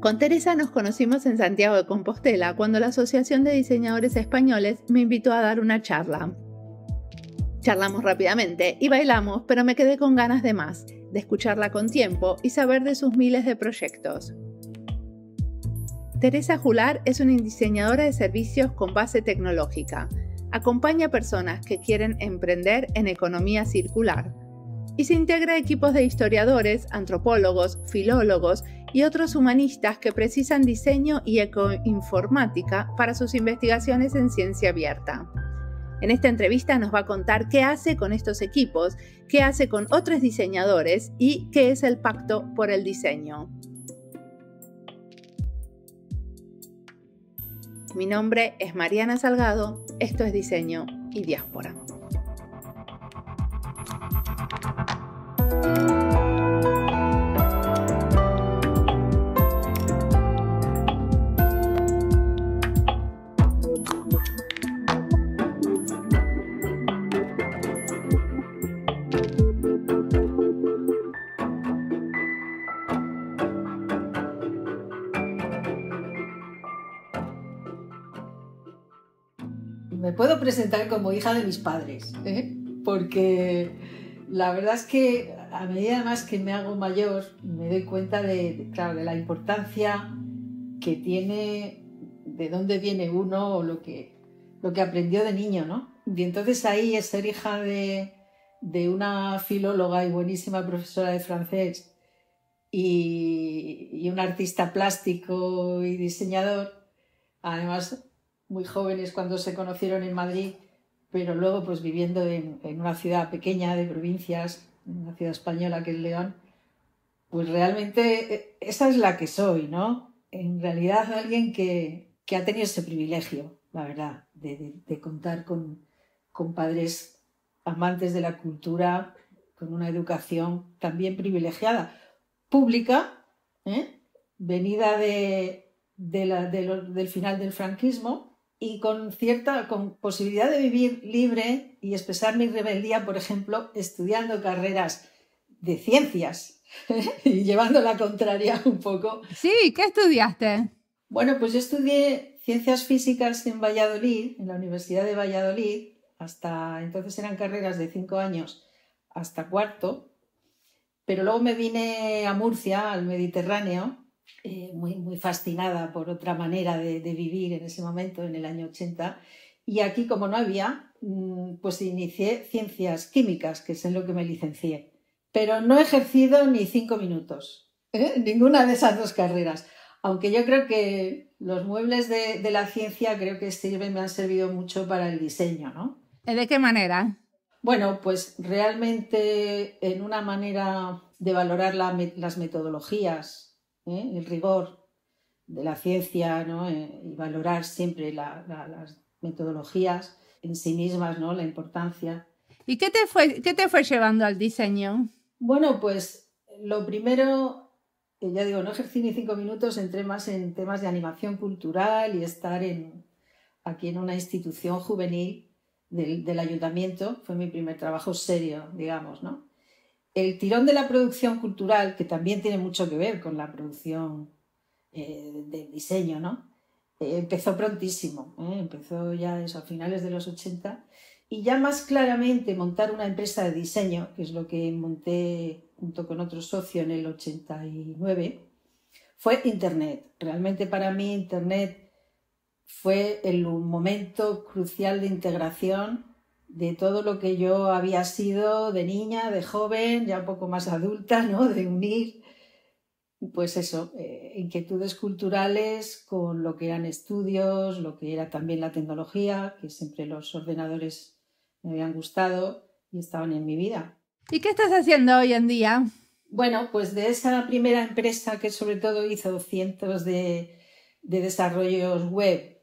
Con Teresa nos conocimos en Santiago de Compostela cuando la Asociación de Diseñadores Españoles me invitó a dar una charla. Charlamos rápidamente y bailamos, pero me quedé con ganas de más, de escucharla con tiempo y saber de sus miles de proyectos. Teresa Jular es una diseñadora de servicios con base tecnológica. Acompaña a personas que quieren emprender en economía circular y se integra a equipos de historiadores, antropólogos, filólogos y otros humanistas que precisan diseño y ecoinformática para sus investigaciones en ciencia abierta. En esta entrevista nos va a contar qué hace con estos equipos, qué hace con otros diseñadores y qué es el Pacto por el Diseño. Mi nombre es Mariana Salgado, esto es Diseño y Diáspora. Me puedo presentar como hija de mis padres, porque la verdad es que a medida más que me hago mayor me doy cuenta de la importancia que tiene, de dónde viene uno o lo que aprendió de niño, ¿no? Y entonces ahí es ser hija de una filóloga y buenísima profesora de francés y un artista plástico y diseñador, además muy jóvenes cuando se conocieron en Madrid, pero luego pues viviendo en una ciudad pequeña de provincias, una ciudad española que es León, pues realmente esa es la que soy, ¿no? En realidad alguien que ha tenido ese privilegio, la verdad, de contar con padres amantes de la cultura, con una educación también privilegiada, pública, venida del final del franquismo, y con posibilidad de vivir libre y expresar mi rebeldía, por ejemplo, estudiando carreras de ciencias y llevando la contraria un poco. Sí, ¿qué estudiaste? Bueno, pues yo estudié ciencias físicas en Valladolid, en la Universidad de Valladolid, hasta entonces eran carreras de 5 años hasta cuarto, pero luego me vine a Murcia, al Mediterráneo, muy fascinada por otra manera de vivir en ese momento, en el año 80. Y aquí, como no había, pues inicié ciencias químicas, que es en lo que me licencié. Pero no he ejercido ni 5 minutos, ninguna de esas dos carreras. Aunque yo creo que los muebles de la ciencia creo que me han servido mucho para el diseño, ¿no? ¿De qué manera? Bueno, pues realmente en una manera de valorar las metodologías, el rigor de la ciencia, ¿no? Y valorar siempre las metodologías en sí mismas, ¿no? La importancia. ¿Y qué te fue llevando al diseño? Bueno, pues lo primero, ya digo, no ejercí ni 5 minutos, entré más en temas de animación cultural y estar aquí en una institución juvenil del ayuntamiento. Fue mi primer trabajo serio, digamos, ¿no? El tirón de la producción cultural, que también tiene mucho que ver con la producción del diseño, ¿no? Empezó prontísimo, empezó ya eso, a finales de los 80, y ya más claramente montar una empresa de diseño, que es lo que monté junto con otro socio en el 89, fue Internet. Realmente para mí Internet fue el momento crucial de integración de todo lo que yo había sido de niña, de joven, ya un poco más adulta, ¿no? De unir, pues eso, inquietudes culturales con lo que eran estudios, lo que era también la tecnología, que siempre los ordenadores me habían gustado y estaban en mi vida. ¿Y qué estás haciendo hoy en día? Bueno, pues de esa primera empresa que sobre todo hizo cientos de desarrollos web,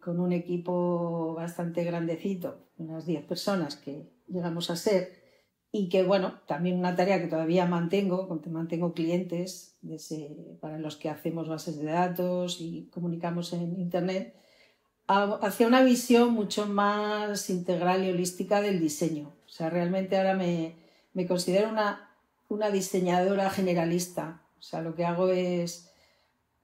con un equipo bastante grandecito, unas 10 personas que llegamos a ser, y que, bueno, también una tarea que todavía mantengo clientes para los que hacemos bases de datos y comunicamos en Internet, hacia una visión mucho más integral y holística del diseño. O sea, realmente ahora me considero una diseñadora generalista. O sea, lo que hago es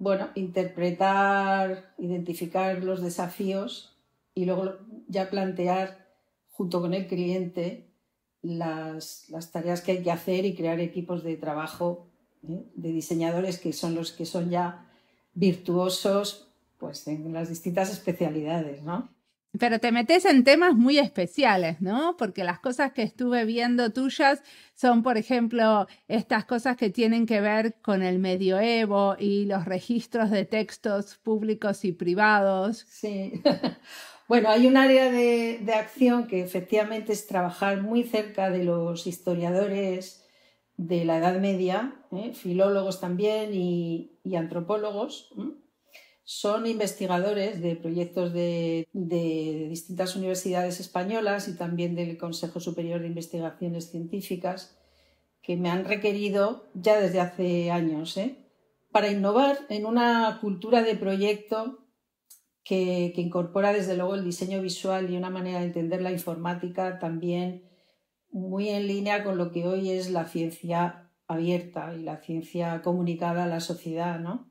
bueno, interpretar, identificar los desafíos y luego ya plantear junto con el cliente las tareas que hay que hacer y crear equipos de trabajo, de diseñadores que son los que son ya virtuosos pues, en las distintas especialidades, ¿no? Pero te metes en temas muy especiales, ¿no? Porque las cosas que estuve viendo tuyas son, por ejemplo, estas cosas que tienen que ver con el medioevo y los registros de textos públicos y privados. Sí. Bueno, hay un área de acción que efectivamente es trabajar muy cerca de los historiadores de la Edad Media, filólogos también y antropólogos. Son investigadores de proyectos de distintas universidades españolas y también del Consejo Superior de Investigaciones Científicas, que me han requerido ya desde hace años, para innovar en una cultura de proyecto que incorpora desde luego el diseño visual y una manera de entender la informática también muy en línea con lo que hoy es la ciencia abierta y la ciencia comunicada a la sociedad, ¿no?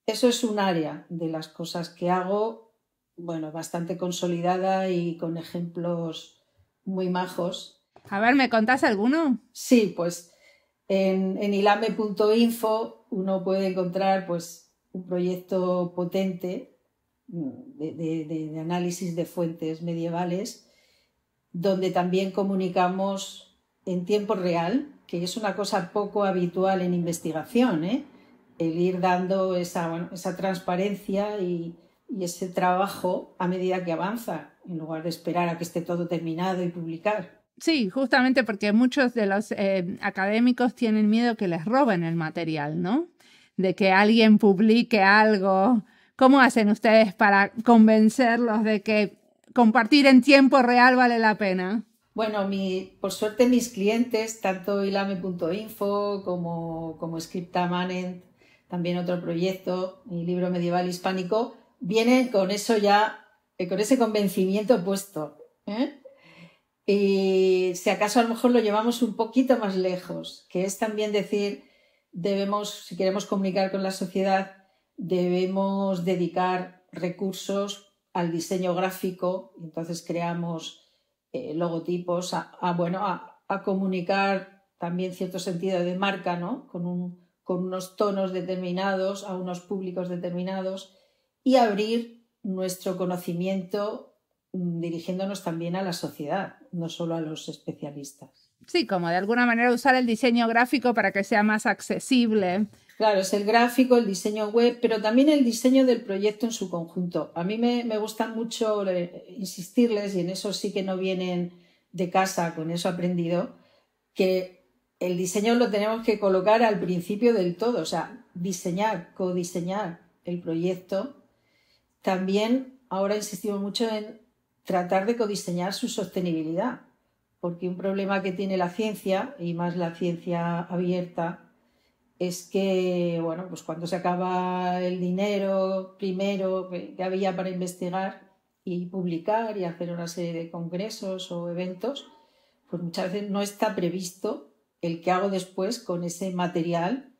Eso es un área de las cosas que hago, bueno, bastante consolidada y con ejemplos muy majos. A ver, ¿me contás alguno? Sí, pues en ilame.info uno puede encontrar pues, un proyecto potente de análisis de fuentes medievales, donde también comunicamos en tiempo real, que es una cosa poco habitual en investigación, el ir dando esa transparencia y ese trabajo a medida que avanza, en lugar de esperar a que esté todo terminado y publicar. Sí, justamente porque muchos de los académicos tienen miedo que les roben el material, ¿no? De que alguien publique algo. ¿Cómo hacen ustedes para convencerlos de que compartir en tiempo real vale la pena? Bueno, por suerte mis clientes, tanto ilame.info como Scriptamanent, también otro proyecto, mi libro medieval hispánico, vienen con eso ya, con ese convencimiento puesto. Y si acaso a lo mejor lo llevamos un poquito más lejos, que es también decir, si queremos comunicar con la sociedad, debemos dedicar recursos al diseño gráfico, y entonces creamos logotipos, a comunicar también cierto sentido de marca, ¿no? Con unos tonos determinados a unos públicos determinados y abrir nuestro conocimiento dirigiéndonos también a la sociedad, no solo a los especialistas. Sí, como de alguna manera usar el diseño gráfico para que sea más accesible. Claro, es el gráfico, el diseño web, pero también el diseño del proyecto en su conjunto. A mí me gusta mucho insistirles, y en eso sí que no vienen de casa, con eso aprendido, que el diseño lo tenemos que colocar al principio del todo, o sea, diseñar, codiseñar el proyecto. También ahora insistimos mucho en tratar de codiseñar su sostenibilidad, porque un problema que tiene la ciencia, y más la ciencia abierta, es que, bueno, pues cuando se acaba el dinero primero que había para investigar y publicar y hacer una serie de congresos o eventos, pues muchas veces no está previsto el que hago después con ese material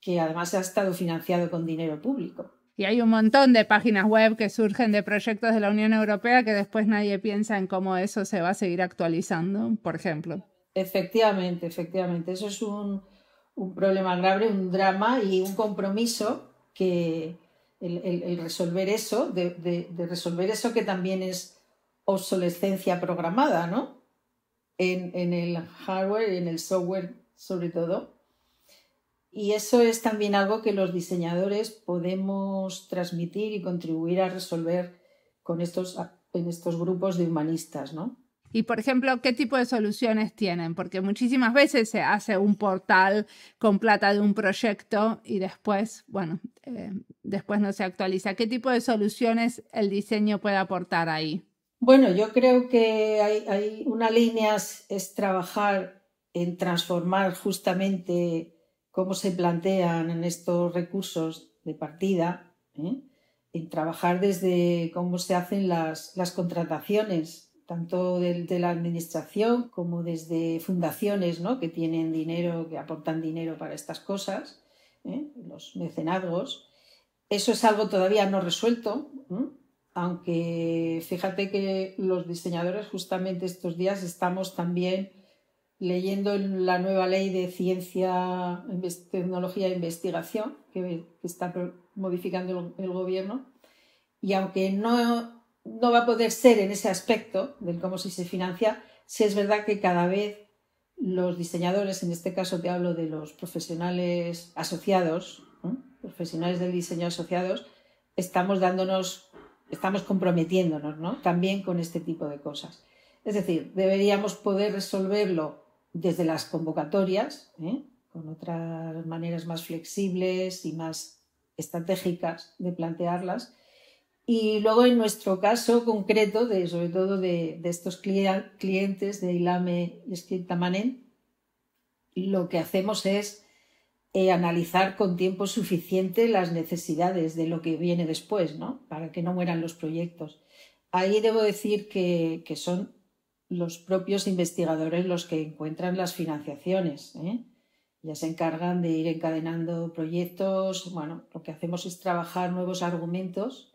que además ha estado financiado con dinero público. Y hay un montón de páginas web que surgen de proyectos de la Unión Europea que después nadie piensa en cómo eso se va a seguir actualizando, por ejemplo. Efectivamente. Eso es un problema grave, un drama y un compromiso que el resolver eso, de resolver eso que también es obsolescencia programada, ¿no? En el hardware y en el software sobre todo. Y eso es también algo que los diseñadores podemos transmitir y contribuir a resolver en estos grupos de humanistas, ¿no? Y, por ejemplo, ¿qué tipo de soluciones tienen? Porque muchísimas veces se hace un portal con plata de un proyecto y después, después no se actualiza. ¿Qué tipo de soluciones el diseño puede aportar ahí? Bueno, yo creo que hay una línea es trabajar en transformar justamente cómo se plantean en estos recursos de partida, en trabajar desde cómo se hacen las contrataciones, tanto de la administración como desde fundaciones, ¿no? Que tienen dinero, que aportan dinero para estas cosas, los mecenazgos. Eso es algo todavía no resuelto, aunque fíjate que los diseñadores justamente estos días estamos también leyendo la nueva ley de ciencia, tecnología e investigación que está modificando el gobierno, y aunque no va a poder ser en ese aspecto del cómo se financia, sí es verdad que cada vez los diseñadores, en este caso te hablo de los profesionales asociados, profesionales del diseño asociados, estamos comprometiéndonos, ¿no?, también con este tipo de cosas. Es decir, deberíamos poder resolverlo desde las convocatorias, con otras maneras más flexibles y más estratégicas de plantearlas. Y luego, en nuestro caso concreto, sobre todo de estos clientes de Ilame y Scriptamanen, lo que hacemos es analizar con tiempo suficiente las necesidades de lo que viene después, ¿no?, para que no mueran los proyectos. Ahí debo decir que son los propios investigadores los que encuentran las financiaciones, ya se encargan de ir encadenando proyectos. Bueno, lo que hacemos es trabajar nuevos argumentos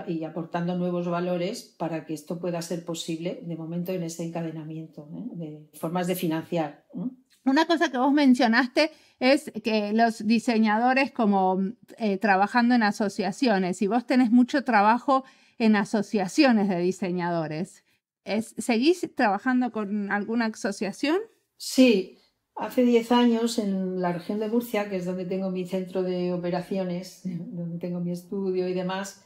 y aportando nuevos valores para que esto pueda ser posible de momento en ese encadenamiento de formas de financiar. Una cosa que vos mencionaste es que los diseñadores como trabajando en asociaciones, y vos tenés mucho trabajo en asociaciones de diseñadores. ¿Seguís trabajando con alguna asociación? Sí, hace 10 años en la región de Murcia, que es donde tengo mi centro de operaciones, donde tengo mi estudio y demás,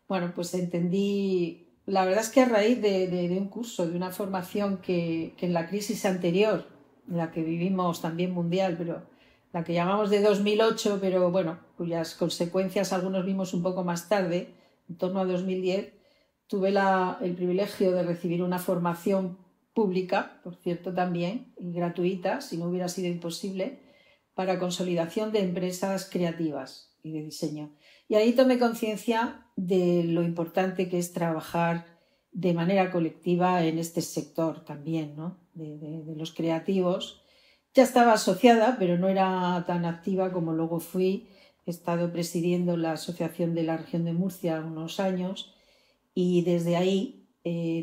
bueno, pues entendí, la verdad es que a raíz de un curso, de una formación que en la crisis anterior, la que vivimos también mundial, pero la que llamamos de 2008, pero bueno, cuyas consecuencias algunos vimos un poco más tarde, en torno a 2010, tuve el privilegio de recibir una formación pública, por cierto, también, y gratuita, si no hubiera sido imposible, para consolidación de empresas creativas y de diseño. Y ahí tomé conciencia de lo importante que es trabajar de manera colectiva en este sector también, ¿no?, de los creativos. Ya estaba asociada, pero no era tan activa como luego fui. He estado presidiendo la Asociación de la Región de Murcia unos años, y desde ahí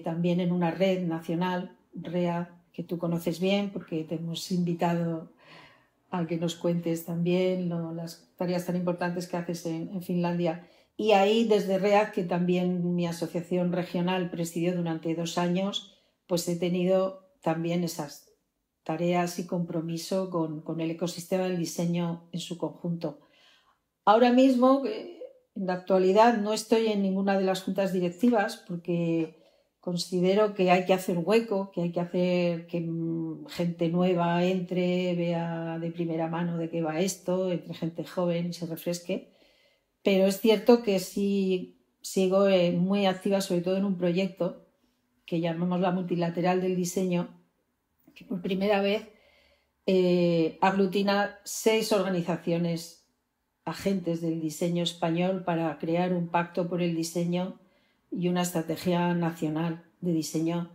también en una red nacional, REA, que tú conoces bien porque te hemos invitado a que nos cuentes también las tareas tan importantes que haces en Finlandia. Y ahí desde REA, que también mi asociación regional presidió durante 2 años, pues he tenido también esas tareas y compromiso con el ecosistema del diseño en su conjunto. Ahora mismo, en la actualidad, no estoy en ninguna de las juntas directivas porque considero que hay que hacer hueco, que hay que hacer que gente nueva entre, vea de primera mano de qué va esto, entre gente joven y se refresque. Pero es cierto que sí sigo muy activa, sobre todo en un proyecto que llamamos la Multilateral del Diseño, que por primera vez aglutina 6 organizaciones agentes del diseño español para crear un pacto por el diseño y una estrategia nacional de diseño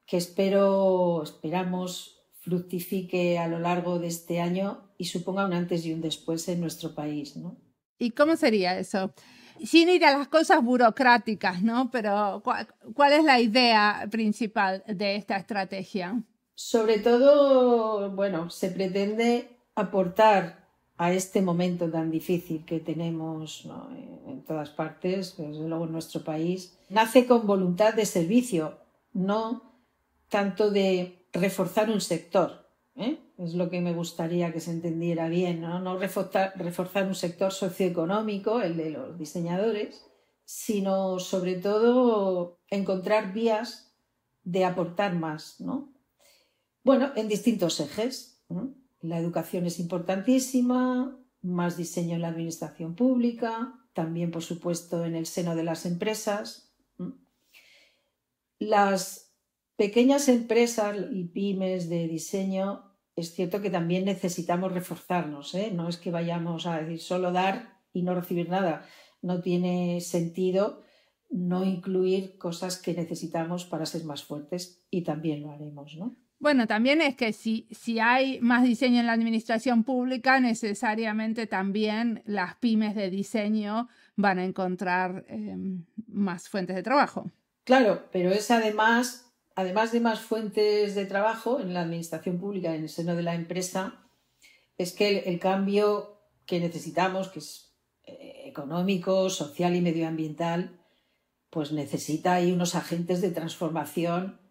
que esperamos fructifique a lo largo de este año y suponga un antes y un después en nuestro país, ¿no? ¿Y cómo sería eso? Sin ir a las cosas burocráticas, ¿no? Pero ¿cuál es la idea principal de esta estrategia? Sobre todo, bueno, se pretende aportar a este momento tan difícil que tenemos, ¿no?, en todas partes, desde luego en nuestro país. Nace con voluntad de servicio, no tanto de reforzar un sector, es lo que me gustaría que se entendiera bien, no reforzar un sector socioeconómico, el de los diseñadores, sino sobre todo encontrar vías de aportar más, ¿no? Bueno, en distintos ejes. La educación es importantísima, más diseño en la administración pública, también, por supuesto, en el seno de las empresas. Las pequeñas empresas y pymes de diseño, es cierto que también necesitamos reforzarnos, no es que vayamos a decir solo dar y no recibir nada. No tiene sentido no incluir cosas que necesitamos para ser más fuertes, y también lo haremos, ¿no? Bueno, también es que si hay más diseño en la administración pública, necesariamente también las pymes de diseño van a encontrar más fuentes de trabajo. Claro, pero es además de más fuentes de trabajo en la administración pública, en el seno de la empresa, es que el cambio que necesitamos, que es económico, social y medioambiental, pues necesita ahí unos agentes de transformación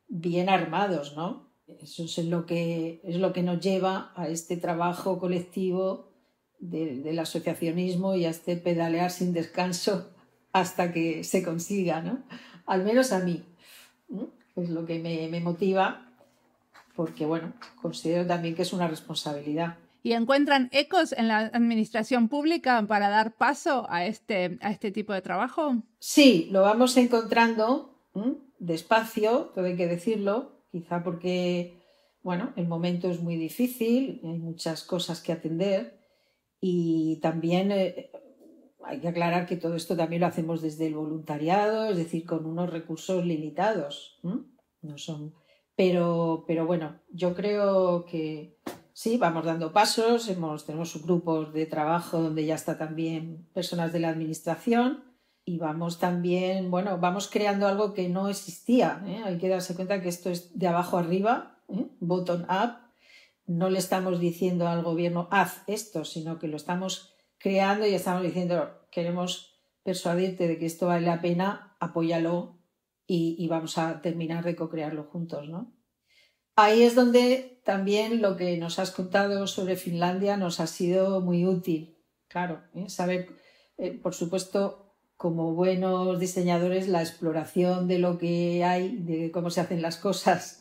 bien armados, ¿no? Eso es lo que nos lleva a este trabajo colectivo del asociacionismo y a este pedalear sin descanso hasta que se consiga, ¿no? Al menos a mí, ¿no? Es lo que me motiva, porque, bueno, considero también que es una responsabilidad. ¿Y encuentran ecos en la administración pública para dar paso a este tipo de trabajo? Sí, lo vamos encontrando despacio, todo hay que decirlo, quizá porque, bueno, el momento es muy difícil, hay muchas cosas que atender y también hay que aclarar que todo esto también lo hacemos desde el voluntariado, es decir, con unos recursos limitados, no son, pero bueno, yo creo que sí, vamos dando pasos, tenemos grupos de trabajo donde ya está también personas de la administración. Y vamos también, bueno, vamos creando algo que no existía, ¿eh? Hay que darse cuenta que esto es de abajo arriba, bottom up. No le estamos diciendo al gobierno, haz esto, sino que lo estamos creando y estamos diciendo, queremos persuadirte de que esto vale la pena, apóyalo y vamos a terminar de co-crearlo juntos, ¿no? Ahí es donde también lo que nos has contado sobre Finlandia nos ha sido muy útil. Claro, saber, por supuesto, como buenos diseñadores, la exploración de lo que hay, de cómo se hacen las cosas,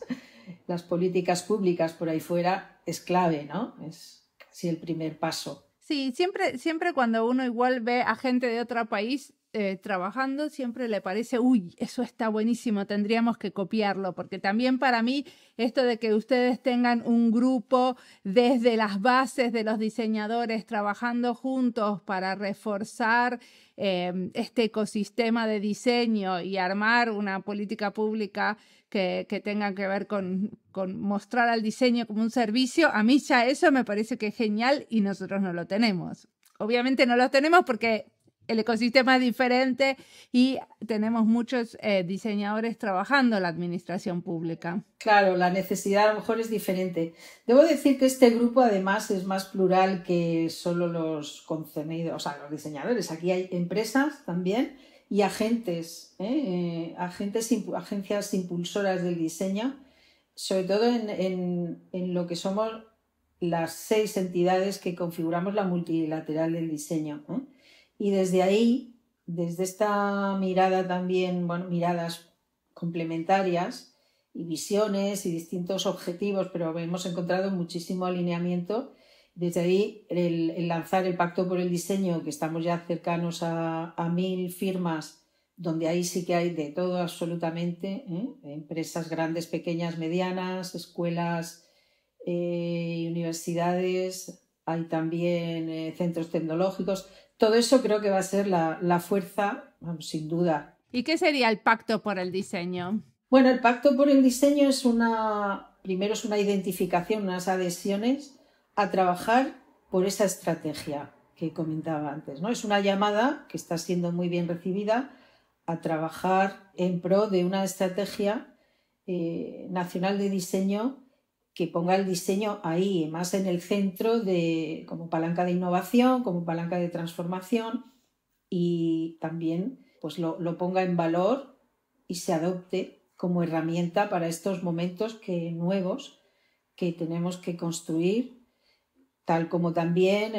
las políticas públicas por ahí fuera, es clave, ¿no? Es casi el primer paso. Sí, siempre cuando uno igual ve a gente de otro país trabajando, siempre le parece, uy, eso está buenísimo, tendríamos que copiarlo, porque también para mí esto de que ustedes tengan un grupo desde las bases de los diseñadores trabajando juntos para reforzar este ecosistema de diseño y armar una política pública que tenga que ver con mostrar al diseño como un servicio, a mí ya eso me parece que es genial y nosotros no lo tenemos. Obviamente no lo tenemos porque el ecosistema es diferente y tenemos muchos diseñadores trabajando en la administración pública. Claro, la necesidad a lo mejor es diferente. Debo decir que este grupo además es más plural que solo los concernidos, o sea, los diseñadores. Aquí hay empresas también y agentes, agencias impulsoras del diseño, sobre todo en lo que somos las 6 entidades que configuramos la multilateral del diseño, ¿eh? Y desde ahí, desde esta mirada también, bueno, miradas complementarias y visiones y distintos objetivos, pero hemos encontrado muchísimo alineamiento. Desde ahí, el lanzar el Pacto por el Diseño, que estamos ya cercanos a 1000 firmas, donde ahí sí que hay de todo absolutamente, empresas grandes, pequeñas, medianas, escuelas, universidades, hay también centros tecnológicos. Todo eso creo que va a ser la fuerza, vamos, sin duda. ¿Y qué sería el Pacto por el Diseño? Bueno, el Pacto por el Diseño primero es una identificación, unas adhesiones a trabajar por esa estrategia que comentaba antes, ¿no? Es una llamada que está siendo muy bien recibida a trabajar en pro de una estrategia nacional de diseño que ponga el diseño ahí, más en el centro como palanca de innovación, como palanca de transformación y también pues lo ponga en valor y se adopte como herramienta para estos momentos nuevos que tenemos que construir, tal como también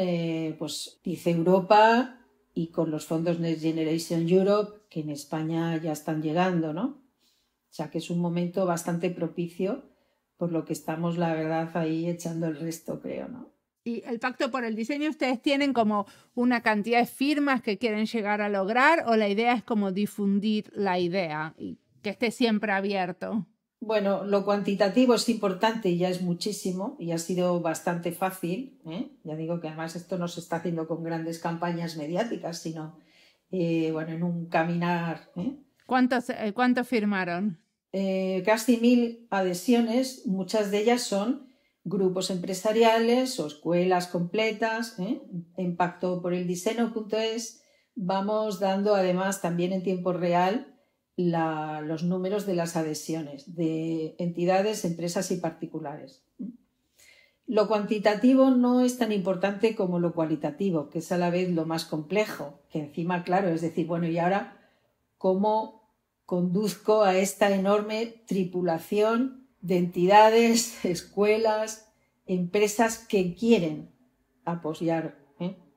pues dice Europa y con los fondos Next Generation Europe que en España ya están llegando, ¿no? O sea que es un momento bastante propicio, por lo que estamos, la verdad, ahí echando el resto, creo, ¿no? Y el Pacto por el Diseño, ¿ustedes tienen como una cantidad de firmas que quieren llegar a lograr o la idea es como difundir la idea y que esté siempre abierto? Bueno, lo cuantitativo es importante y ya es muchísimo y ha sido bastante fácil, ¿eh? Ya digo que además esto no se está haciendo con grandes campañas mediáticas, sino bueno, en un caminar, ¿eh? ¿Cuántos firmaron? casi 1000 adhesiones, muchas de ellas son grupos empresariales o escuelas completas. En pactoporeldiseño.es vamos dando además también en tiempo real los números de las adhesiones de entidades, empresas y particulares. Lo cuantitativo no es tan importante como lo cualitativo, que es a la vez lo más complejo, que encima, claro, es decir, bueno, ¿y ahora cómo conduzco a esta enorme tripulación de entidades, escuelas, empresas que quieren apoyar,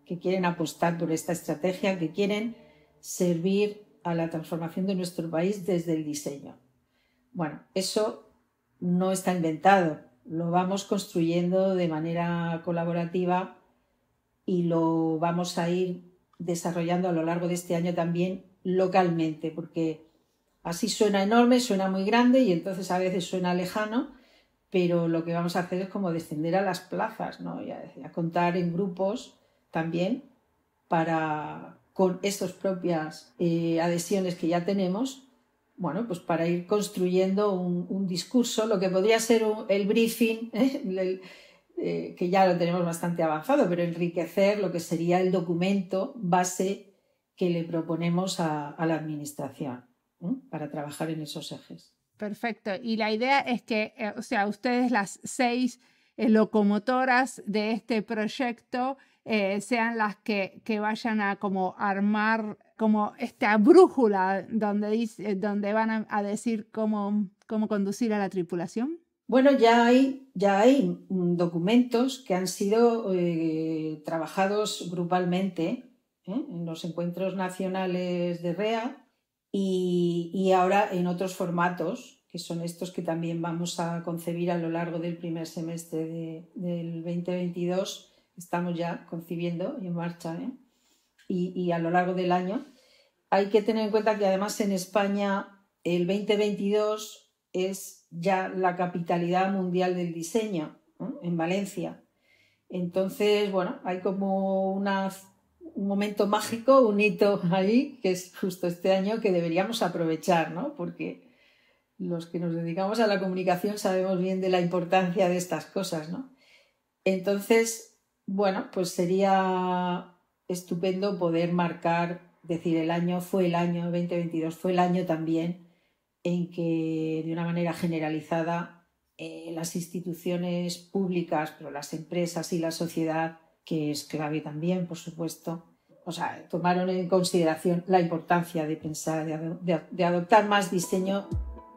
que quieren apostar por esta estrategia, que quieren servir a la transformación de nuestro país desde el diseño? Bueno, eso no está inventado, lo vamos construyendo de manera colaborativa y lo vamos a ir desarrollando a lo largo de este año también localmente, porque así suena enorme, suena muy grande y entonces a veces suena lejano, pero lo que vamos a hacer es como descender a las plazas, ¿no? Y a contar en grupos también con estas propias adhesiones que ya tenemos, bueno, pues para ir construyendo un discurso, lo que podría ser el briefing, que ya lo tenemos bastante avanzado, pero enriquecer lo que sería el documento base que le proponemos a la administración, para trabajar en esos ejes. Perfecto. Y la idea es que, o sea, ustedes las 6 locomotoras de este proyecto sean las que vayan a como armar como esta brújula donde van a decir cómo conducir a la tripulación. Bueno, ya hay documentos que han sido trabajados grupalmente en los encuentros nacionales de REA y ahora en otros formatos, que son estos que también vamos a concebir a lo largo del primer semestre del 2022. Estamos ya concibiendo y en marcha, y a lo largo del año. Hay que tener en cuenta que además en España el 2022 es ya la capitalidad mundial del diseño, en Valencia. Entonces, bueno, hay como un momento mágico, un hito ahí, que es justo este año, que deberíamos aprovechar, ¿no? Porque los que nos dedicamos a la comunicación sabemos bien de la importancia de estas cosas, ¿no? Entonces, bueno, pues sería estupendo poder marcar, decir, el año 2022 fue el año también en que de una manera generalizada las instituciones públicas, pero las empresas y la sociedad, que es clave también, por supuesto, o sea, tomaron en consideración la importancia de pensar, de adoptar más diseño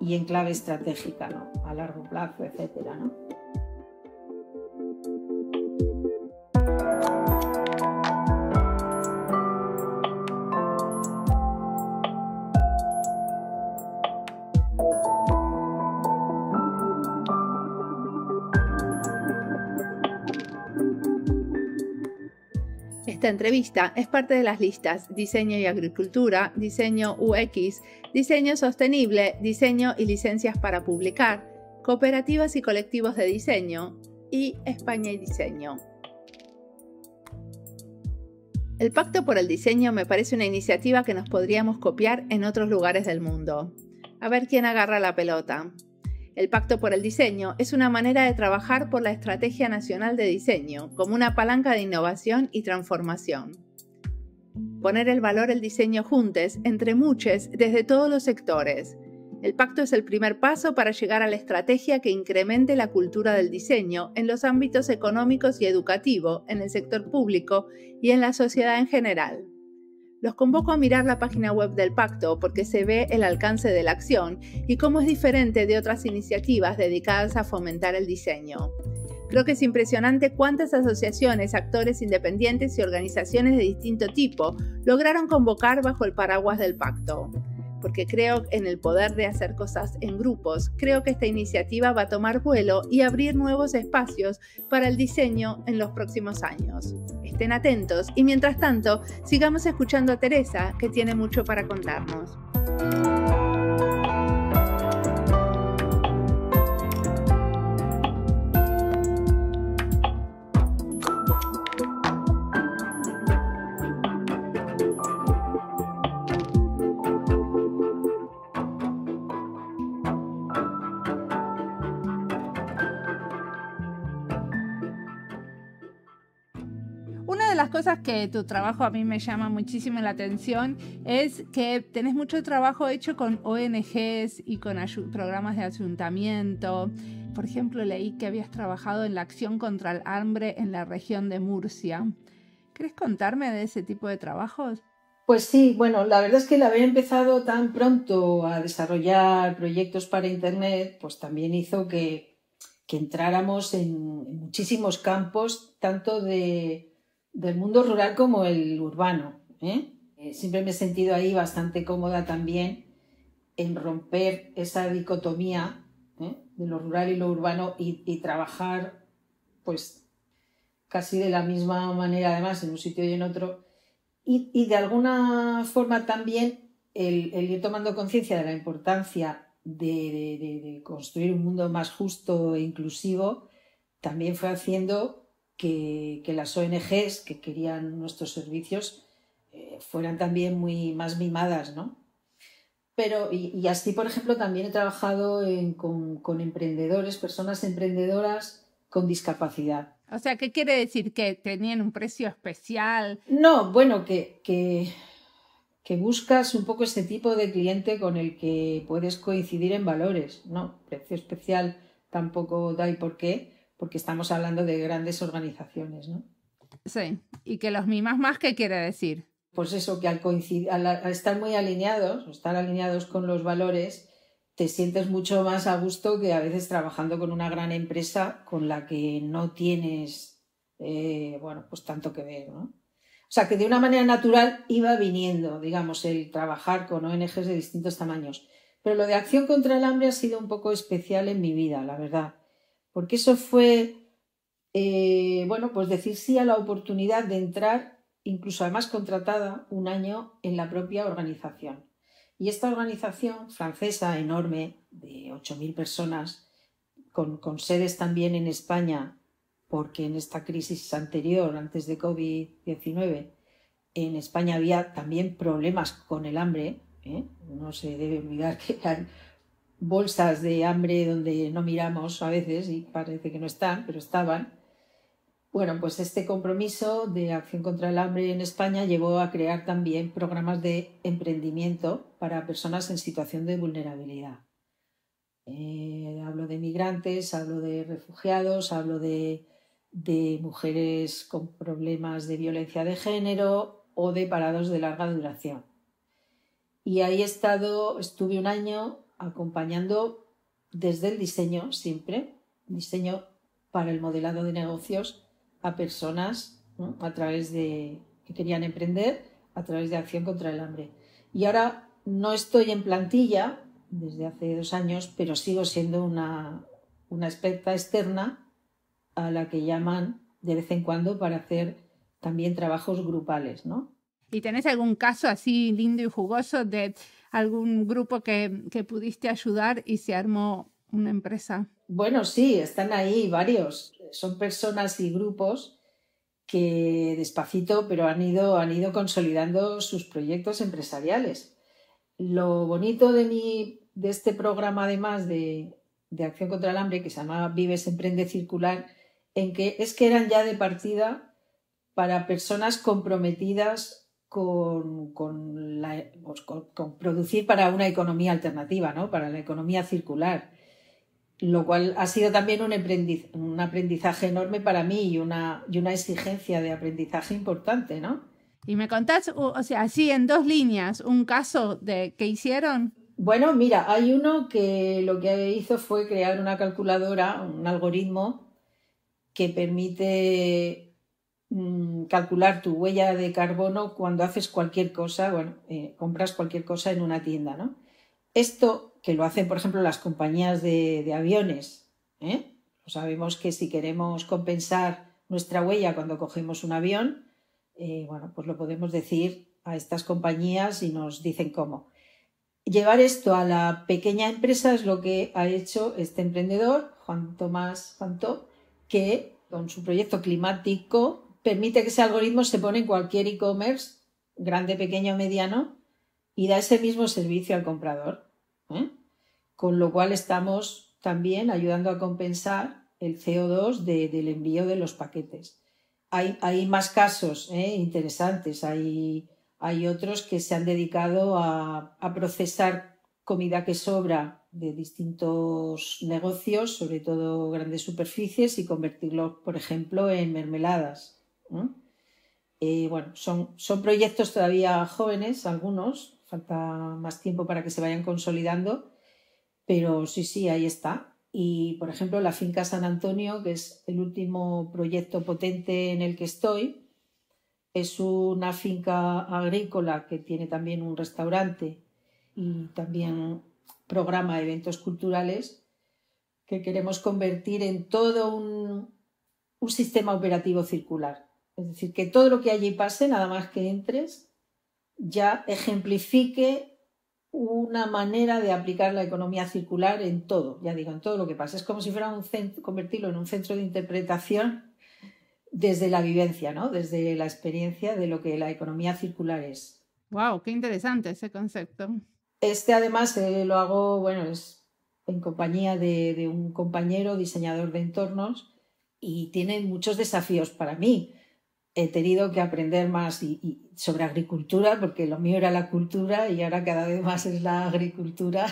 y en clave estratégica, ¿no? A largo plazo, etcétera, ¿no? Esta entrevista es parte de las listas Diseño y Agricultura, Diseño UX, Diseño Sostenible, Diseño y Licencias para Publicar, Cooperativas y Colectivos de Diseño y España y Diseño. El Pacto por el Diseño me parece una iniciativa que nos podríamos copiar en otros lugares del mundo. A ver quién agarra la pelota. El Pacto por el Diseño es una manera de trabajar por la Estrategia Nacional de Diseño como una palanca de innovación y transformación. Poner el valor del diseño juntos entre muchos desde todos los sectores. El pacto es el primer paso para llegar a la estrategia que incremente la cultura del diseño en los ámbitos económicos y educativo, en el sector público y en la sociedad en general. Los convoco a mirar la página web del pacto porque se ve el alcance de la acción y cómo es diferente de otras iniciativas dedicadas a fomentar el diseño. Creo que es impresionante cuántas asociaciones, actores independientes y organizaciones de distinto tipo lograron convocar bajo el paraguas del pacto. Porque creo en el poder de hacer cosas en grupos, creo que esta iniciativa va a tomar vuelo y abrir nuevos espacios para el diseño en los próximos años. Estén atentos y mientras tanto, sigamos escuchando a Teresa, que tiene mucho para contarnos. Una de las cosas que tu trabajo a mí me llama muchísimo la atención es que tenés mucho trabajo hecho con ONGs y con programas de ayuntamiento. Por ejemplo, leí que habías trabajado en la acción contra el hambre en la región de Murcia. ¿Querés contarme de ese tipo de trabajos? Pues sí, bueno, la verdad es que el haber empezado tan pronto a desarrollar proyectos para Internet, pues también hizo que entráramos en muchísimos campos, tanto del mundo rural como el urbano, ¿eh? Siempre me he sentido ahí bastante cómoda también en romper esa dicotomía, ¿eh?, de lo rural y lo urbano y trabajar pues casi de la misma manera, además en un sitio y en otro, y de alguna forma también el ir tomando conciencia de la importancia de construir un mundo más justo e inclusivo también fue haciendo que las ONGs que querían nuestros servicios fueran también muy más mimadas, ¿no? Pero, y así, por ejemplo, también he trabajado con emprendedores, personas emprendedoras con discapacidad. O sea, ¿qué quiere decir? ¿Que tenían un precio especial? No, bueno, que buscas un poco ese tipo de cliente con el que puedes coincidir en valores, ¿no? Precio especial tampoco da y por qué, porque estamos hablando de grandes organizaciones, ¿no? Sí, y que los mimas más, ¿qué quiere decir? Pues eso, que al estar muy alineados, o estar alineados con los valores, te sientes mucho más a gusto que a veces trabajando con una gran empresa con la que no tienes, bueno, pues tanto que ver, ¿no? O sea, que de una manera natural iba viniendo, digamos, el trabajar con ONGs de distintos tamaños. Pero lo de Acción contra el Hambre ha sido un poco especial en mi vida, la verdad. Porque eso fue, bueno, pues decir sí a la oportunidad de entrar, incluso además contratada, un año en la propia organización. Y esta organización francesa enorme, de 8.000 personas, con sedes también en España, porque en esta crisis anterior, antes de COVID-19, en España había también problemas con el hambre, ¿eh? No se debe olvidar que eran bolsas de hambre donde no miramos a veces y parece que no están, pero estaban. Bueno, pues este compromiso de acción contra el hambre en España llevó a crear también programas de emprendimiento para personas en situación de vulnerabilidad. Hablo de migrantes, hablo de refugiados, hablo de mujeres con problemas de violencia de género o de parados de larga duración. Y ahí estuve un año acompañando desde el diseño siempre, diseño para el modelado de negocios a personas, ¿no?, a través de que querían emprender a través de Acción contra el Hambre. Y ahora no estoy en plantilla desde hace 2 años, pero sigo siendo una experta externa a la que llaman de vez en cuando para hacer también trabajos grupales, ¿no? ¿Y tenés algún caso así lindo y jugoso de algún grupo que pudiste ayudar y se armó una empresa? Bueno, sí, están ahí varios. Son personas y grupos que despacito, pero han ido consolidando sus proyectos empresariales. Lo bonito de este programa, además de Acción contra el Hambre, que se llama Vives Emprende Circular, es que eran ya de partida para personas comprometidas con producir para una economía alternativa, ¿no?, para la economía circular. Lo cual ha sido también un aprendizaje enorme para mí y una exigencia de aprendizaje importante, ¿no? Y me contás, o sea, así en 2 líneas, un caso de qué hicieron. Bueno, mira, hay uno que lo que hizo fue crear una calculadora, un algoritmo que permite calcular tu huella de carbono cuando haces cualquier cosa, bueno, compras cualquier cosa en una tienda, ¿no? Esto, que lo hacen, por ejemplo, las compañías de aviones, ¿eh? Sabemos que si queremos compensar nuestra huella cuando cogemos un avión, bueno, pues lo podemos decir a estas compañías y nos dicen cómo. Llevar esto a la pequeña empresa es lo que ha hecho este emprendedor, Juan Tomás Fantó, que con su proyecto climático permite que ese algoritmo se pone en cualquier e-commerce, grande, pequeño, mediano, y da ese mismo servicio al comprador, ¿eh? Con lo cual estamos también ayudando a compensar el CO2 del envío de los paquetes. hay más casos interesantes. Hay otros que se han dedicado a procesar comida que sobra de distintos negocios, sobre todo grandes superficies, y convertirlos, por ejemplo, en mermeladas. Bueno, son proyectos todavía jóvenes, algunos, falta más tiempo para que se vayan consolidando, pero sí, ahí está. Y, por ejemplo, la finca San Antonio, que es el último proyecto potente en el que estoy, es una finca agrícola que tiene también un restaurante y también programa eventos culturales que queremos convertir en todo un sistema operativo circular. Es decir, que todo lo que allí pase, nada más que entres, ya ejemplifique una manera de aplicar la economía circular en todo, ya digo, en todo lo que pasa. Es como si fuera convertirlo en un centro de interpretación desde la vivencia, ¿no? Desde la experiencia de lo que la economía circular es. ¡Wow! ¡Qué interesante ese concepto! Además lo hago, bueno, es en compañía de un compañero diseñador de entornos y tiene muchos desafíos para mí. He tenido que aprender más y sobre agricultura, porque lo mío era la cultura y ahora cada vez más es la agricultura.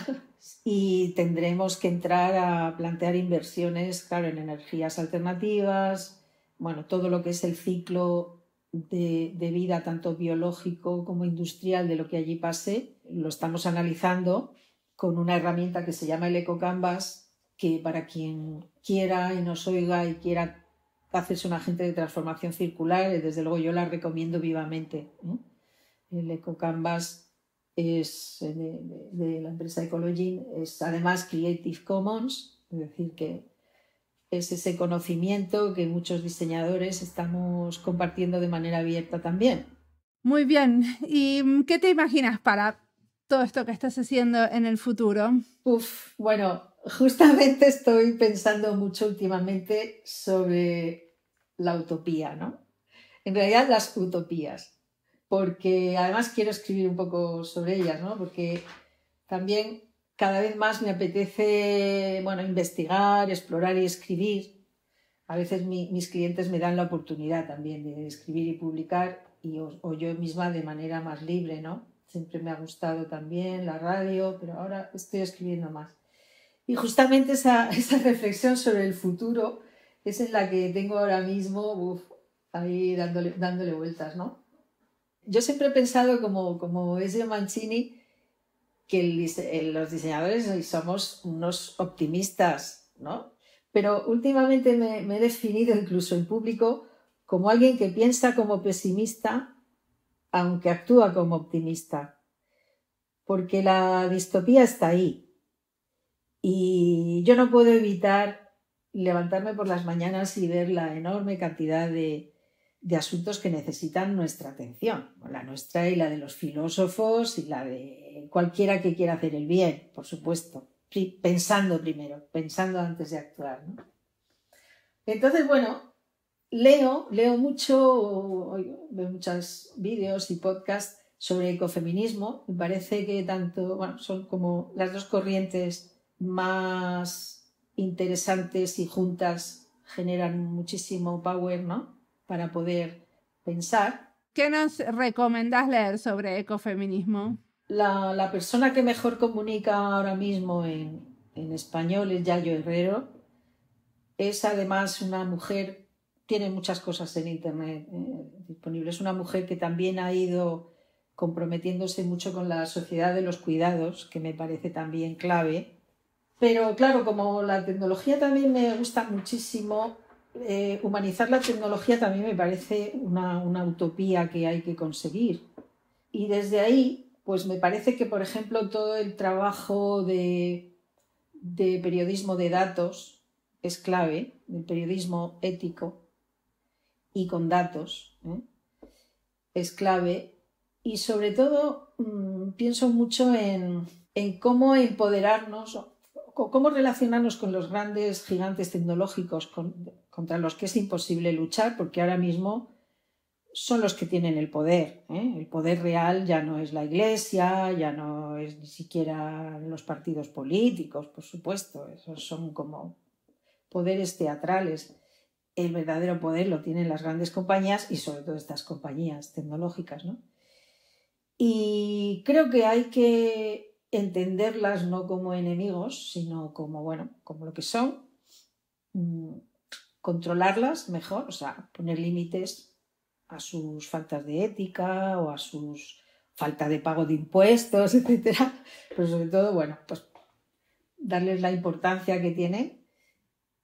Y tendremos que entrar a plantear inversiones, claro, en energías alternativas, bueno, todo lo que es el ciclo de vida, tanto biológico como industrial, de lo que allí pase, lo estamos analizando con una herramienta que se llama el EcoCanvas, que para quien quiera y nos oiga y quiera hacerse un agente de transformación circular, desde luego yo la recomiendo vivamente. El EcoCanvas es de la empresa Ecology, es además Creative Commons, es decir, que es ese conocimiento que muchos diseñadores estamos compartiendo de manera abierta también. Muy bien. ¿Y qué te imaginas para todo esto que estás haciendo en el futuro? Bueno, justamente estoy pensando mucho últimamente sobre la utopía, ¿no? En realidad las utopías, porque además quiero escribir un poco sobre ellas, ¿no? Porque también cada vez más me apetece, bueno, investigar, explorar y escribir. A veces mis clientes me dan la oportunidad también de escribir y publicar o yo misma de manera más libre, ¿no? Siempre me ha gustado también la radio, pero ahora estoy escribiendo más. Y justamente esa reflexión sobre el futuro es en la que tengo ahora mismo, ahí dándole vueltas, ¿no? Yo siempre he pensado como Ezio Mancini que los diseñadores somos unos optimistas, ¿no? Pero últimamente me he definido incluso en público como alguien que piensa como pesimista, aunque actúa como optimista, porque la distopía está ahí. Y yo no puedo evitar levantarme por las mañanas y ver la enorme cantidad de asuntos que necesitan nuestra atención, la nuestra y la de los filósofos y la de cualquiera que quiera hacer el bien, por supuesto, pensando primero, pensando antes de actuar, ¿no? Entonces, bueno, leo mucho, veo muchos vídeos y podcasts sobre ecofeminismo. Me parece que son como las dos corrientes más interesantes y juntas generan muchísimo power, ¿no? Para poder pensar. ¿Qué nos recomendás leer sobre ecofeminismo? La persona que mejor comunica ahora mismo en español es Yayo Herrero. Es además una mujer, tiene muchas cosas en internet disponibles. Es una mujer que también ha ido comprometiéndose mucho con la sociedad de los cuidados, que me parece también clave. Pero claro, como la tecnología también me gusta muchísimo, humanizar la tecnología también me parece una utopía que hay que conseguir. Y desde ahí, pues me parece que, por ejemplo, todo el trabajo de periodismo de datos es clave, el periodismo ético y con datos, es clave. Y sobre todo pienso mucho en cómo empoderarnos, cómo relacionarnos con los grandes gigantes tecnológicos contra los que es imposible luchar, porque ahora mismo son los que tienen el poder. El poder real ya no es la Iglesia, ya no es ni siquiera los partidos políticos, por supuesto, esos son como poderes teatrales. el verdadero poder lo tienen las grandes compañías y sobre todo estas compañías tecnológicas, ¿no? Y creo que hay que entenderlas no como enemigos, sino como, bueno, como lo que son, controlarlas mejor, o sea, poner límites a sus faltas de ética o a sus falta de pago de impuestos, etcétera, pero sobre todo, bueno, pues darles la importancia que tienen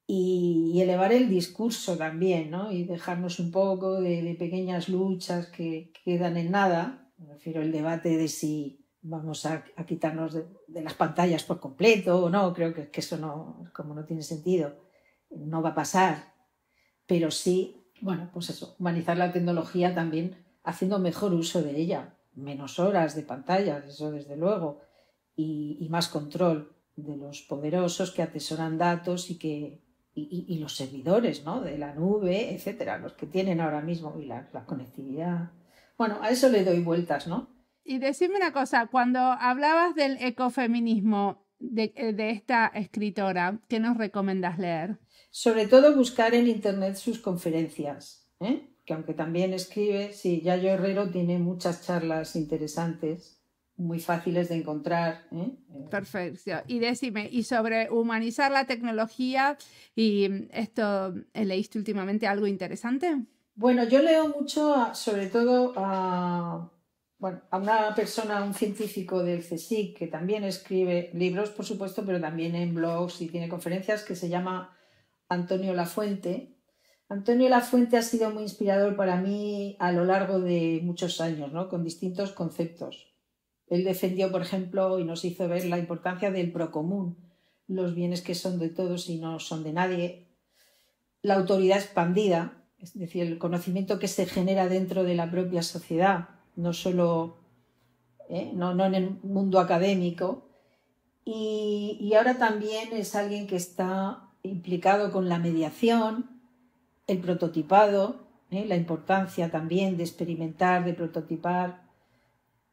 y elevar el discurso también, ¿no? Y dejarnos un poco de pequeñas luchas que quedan en nada. Me refiero al debate de si vamos a quitarnos de las pantallas por completo o no. Creo que eso no, como no tiene sentido, no va a pasar. Pero sí, bueno, pues eso, humanizar la tecnología también haciendo mejor uso de ella. Menos horas de pantallas, eso desde luego, y más control de los poderosos que atesoran datos y los servidores, ¿no? De la nube, etcétera, los que tienen ahora mismo y la conectividad. Bueno, a eso le doy vueltas, ¿no? Y decime una cosa, cuando hablabas del ecofeminismo de esta escritora, ¿qué nos recomendás leer? Sobre todo buscar en internet sus conferencias, que aunque también escribe, sí, Yayo Herrero tiene muchas charlas interesantes, muy fáciles de encontrar. Perfecto. Y decime, y sobre humanizar la tecnología, y esto, ¿leíste últimamente algo interesante? Bueno, yo leo mucho, sobre todo a una persona, un científico del CSIC, que también escribe libros, por supuesto, pero también en blogs y tiene conferencias, que se llama Antonio Lafuente. Antonio Lafuente ha sido muy inspirador para mí a lo largo de muchos años, ¿no? Con distintos conceptos. Él defendió, por ejemplo, y nos hizo ver la importancia del procomún, los bienes que son de todos y no son de nadie, la autoridad expandida, es decir, el conocimiento que se genera dentro de la propia sociedad, no solo no en el mundo académico. Y ahora también es alguien que está implicado con la mediación, el prototipado, la importancia también de experimentar, de prototipar,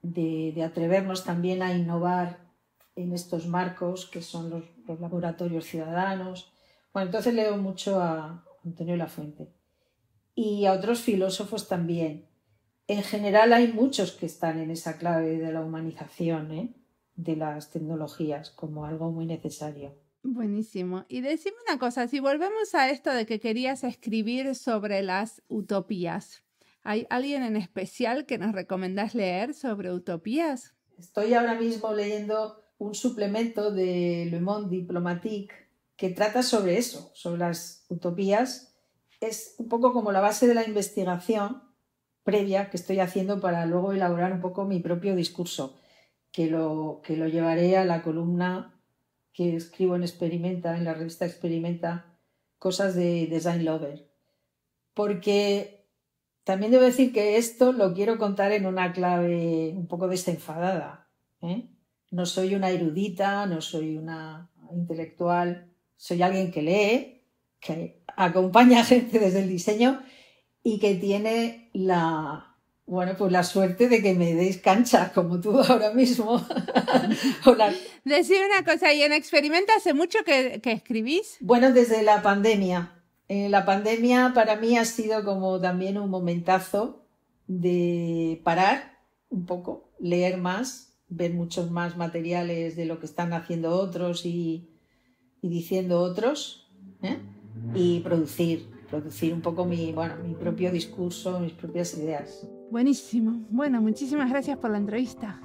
de atrevernos también a innovar en estos marcos que son los laboratorios ciudadanos. Bueno, entonces leo mucho a Antonio Lafuente y a otros filósofos también. En general hay muchos que están en esa clave de la humanización, de las tecnologías como algo muy necesario. Buenísimo. Y decime una cosa, si volvemos a esto de que querías escribir sobre las utopías, ¿hay alguien en especial que nos recomendás leer sobre utopías? Estoy ahora mismo leyendo un suplemento de Le Monde Diplomatique que trata sobre eso, sobre las utopías. Es un poco como la base de la investigación previa que estoy haciendo para luego elaborar un poco mi propio discurso, que lo llevaré a la columna que escribo en Experimenta, en la revista Experimenta, cosas de Design Lover. Porque también debo decir que esto lo quiero contar en una clave un poco desenfadada. No soy una erudita, no soy una intelectual, soy alguien que lee, que acompaña a gente desde el diseño y que tiene la suerte de que me deis cancha, como tú ahora mismo. Decime una cosa, ¿y en Experimenta hace mucho que escribís? Bueno, desde la pandemia. La pandemia para mí ha sido como también un momentazo de parar un poco, leer más, ver muchos más materiales de lo que están haciendo otros y diciendo otros, y producir un poco mi propio discurso, mis propias ideas. Buenísimo. Bueno, muchísimas gracias por la entrevista.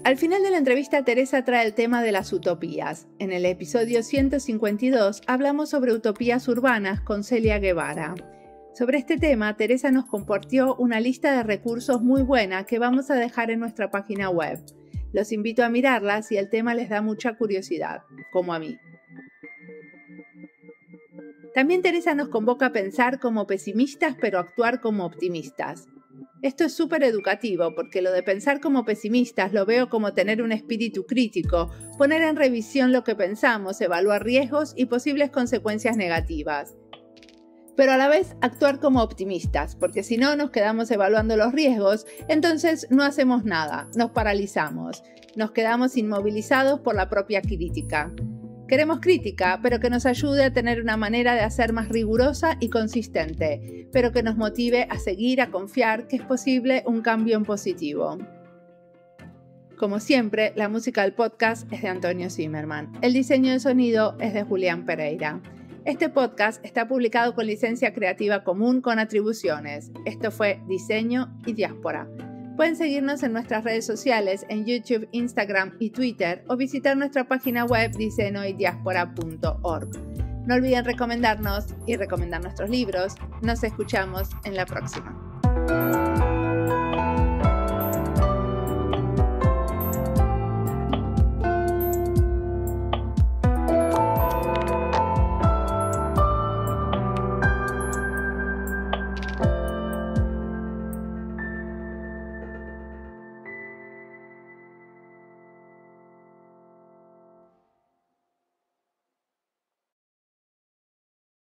Al final de la entrevista, Teresa trae el tema de las utopías. En el episodio 152 hablamos sobre utopías urbanas con Celia Guevara. Sobre este tema, Teresa nos compartió una lista de recursos muy buena que vamos a dejar en nuestra página web. Los invito a mirarla si el tema les da mucha curiosidad, como a mí. También Teresa nos convoca a pensar como pesimistas pero actuar como optimistas. Esto es súper educativo porque lo de pensar como pesimistas lo veo como tener un espíritu crítico, poner en revisión lo que pensamos, evaluar riesgos y posibles consecuencias negativas. Pero a la vez actuar como optimistas, porque si no nos quedamos evaluando los riesgos, entonces no hacemos nada, nos paralizamos, nos quedamos inmovilizados por la propia crítica. Queremos crítica, pero que nos ayude a tener una manera de hacer más rigurosa y consistente, pero que nos motive a seguir, a confiar que es posible un cambio en positivo. Como siempre, la música del podcast es de Antonio Zimmerman. El diseño de sonido es de Julián Pereira. Este podcast está publicado con licencia creativa común con atribuciones. Esto fue Diseño y Diáspora. Pueden seguirnos en nuestras redes sociales en YouTube, Instagram y Twitter o visitar nuestra página web diseñoydiaspora.org. No olviden recomendarnos y recomendar nuestros libros. Nos escuchamos en la próxima.